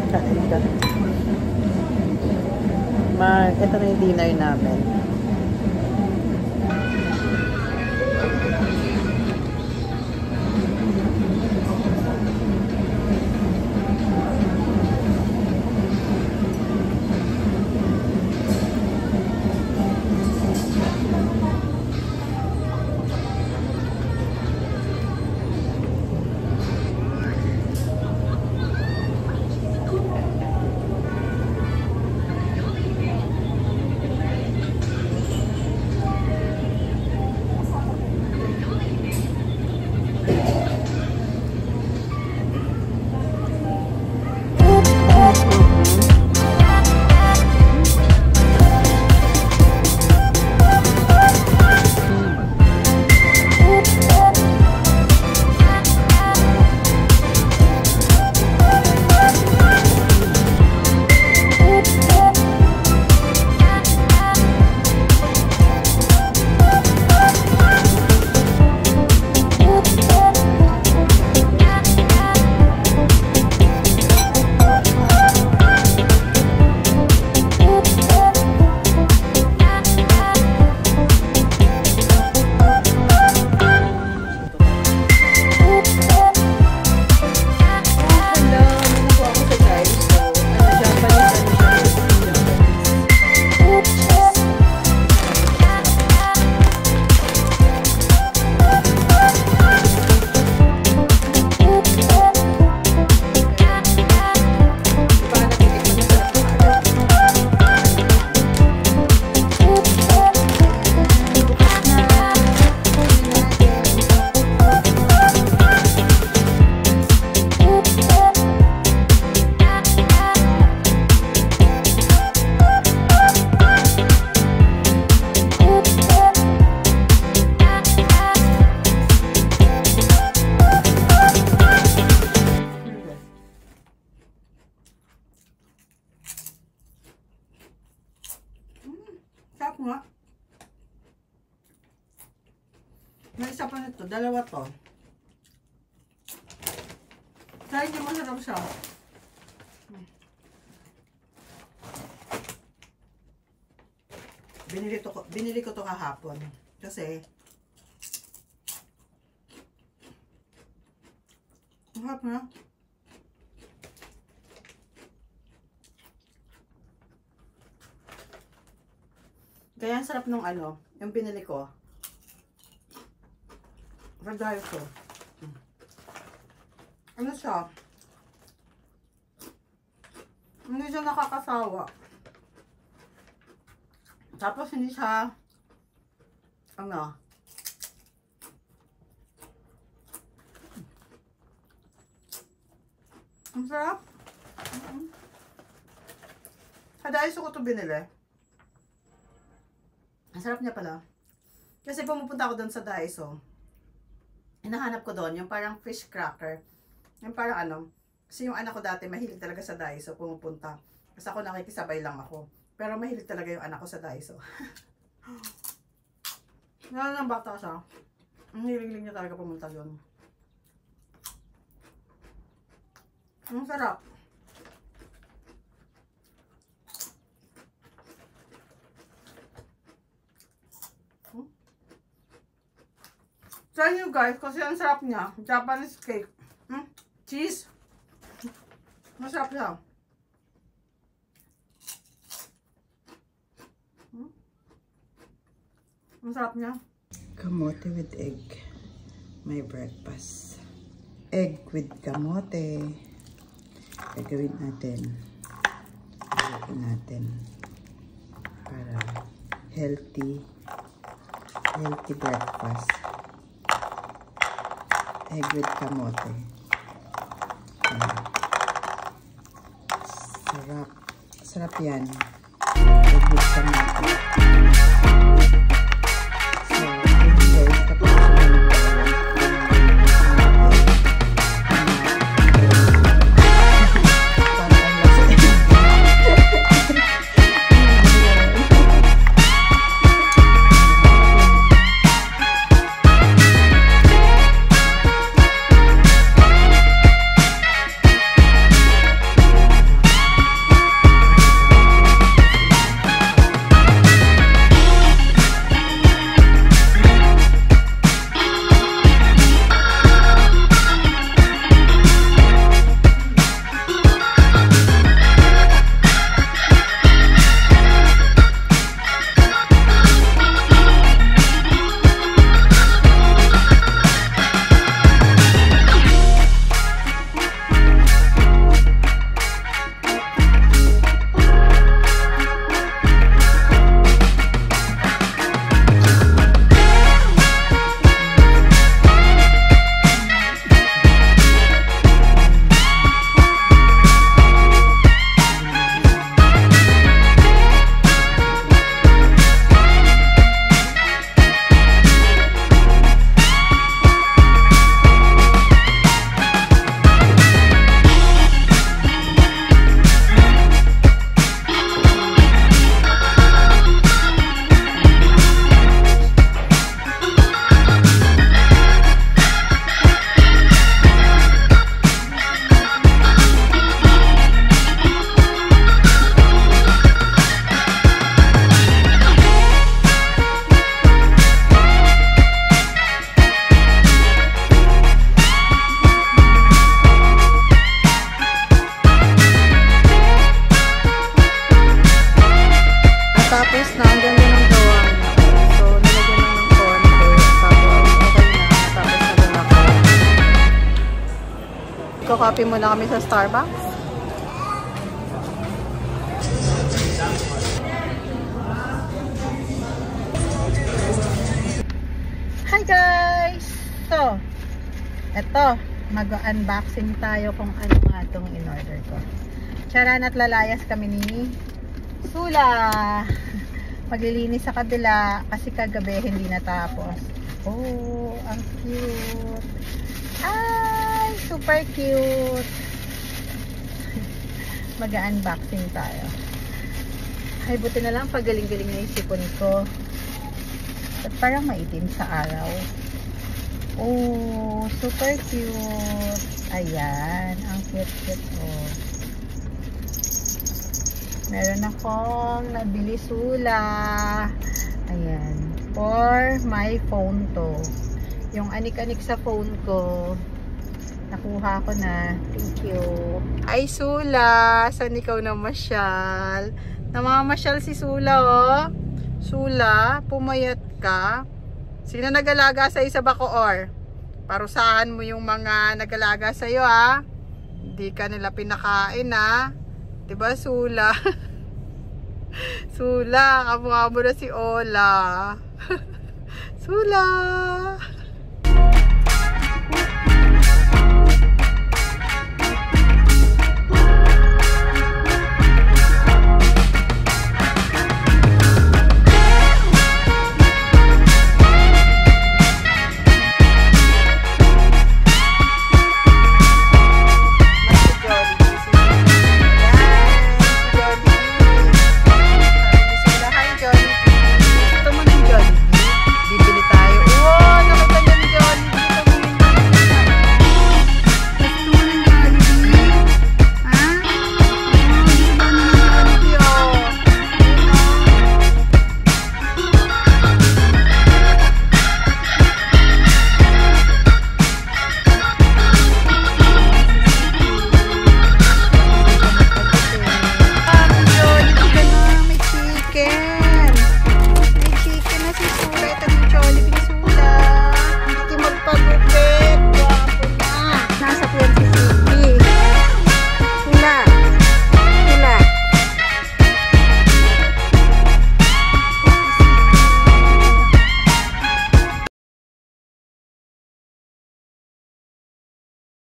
Kain ka. Ito na yung dinner namin. Nga. May isa pa nito. Dalawa to. Try nyo, masarap siya. Binili ko to kahapon. Kasi mahap na. Kaya ang sarap nung ano, yung pinili ko. Ragay ko. Ano siya? Hindi siya nakakasawa. Tapos hindi siya ano, ang sarap. Sa Daiso ko ito binili. Ang sarap niya pala. Kasi pumupunta ako doon sa Daiso. Hinahanap ko doon yung parang fish cracker. Yung parang ano. Kasi yung anak ko dati mahilig talaga sa Daiso pumupunta. Kasi ako nakikisabay lang ako. Pero mahilig talaga yung anak ko sa Daiso. Lalo ng bata siya. Ang hilig niya talaga pumunta doon. Ang sarap. Try nyo guys, kasi ang sarap niya. Japanese cake. Cheese. Masarap siya. Ang sarap niya. Kamote with egg. My breakfast. Egg with kamote. Gagawin natin. Gagawin natin. Para healthy breakfast. Egg with kamote. Sarap. Sarap yan. Egg with kamote. Coffee muna kami sa Starbucks. Hi guys! So, eto, mag-unboxing tayo kung ano nga itong in-order ko. Charan at lalayas kami ni Sula. Maglilinis sa kabila kasi kagabi hindi natapos. Oh, ang cute. Ay, super cute. Mag-unboxing tayo. Ay, buti na lang pagaling-galing na yung sipon ko. At parang maitim sa araw. Oh, super cute. Ayan, ang cute-cute oh. Meron akong nabili Sula. Ayan, for my phone to. Yung anik-anik sa phone ko, nakuha ko na. Thank you. Ay, Sula, saan ikaw namasyal? Namamasyal si Sula, oh. Sula, pumayat ka. Sino nag-alaga sa'yo sa Bacoor? Parusahan mo yung mga nag-alaga sa'yo, ha? Hindi ka nila pinakain, ha? Diba, Sula? Sula, kamukha mo na si Ola. Sula!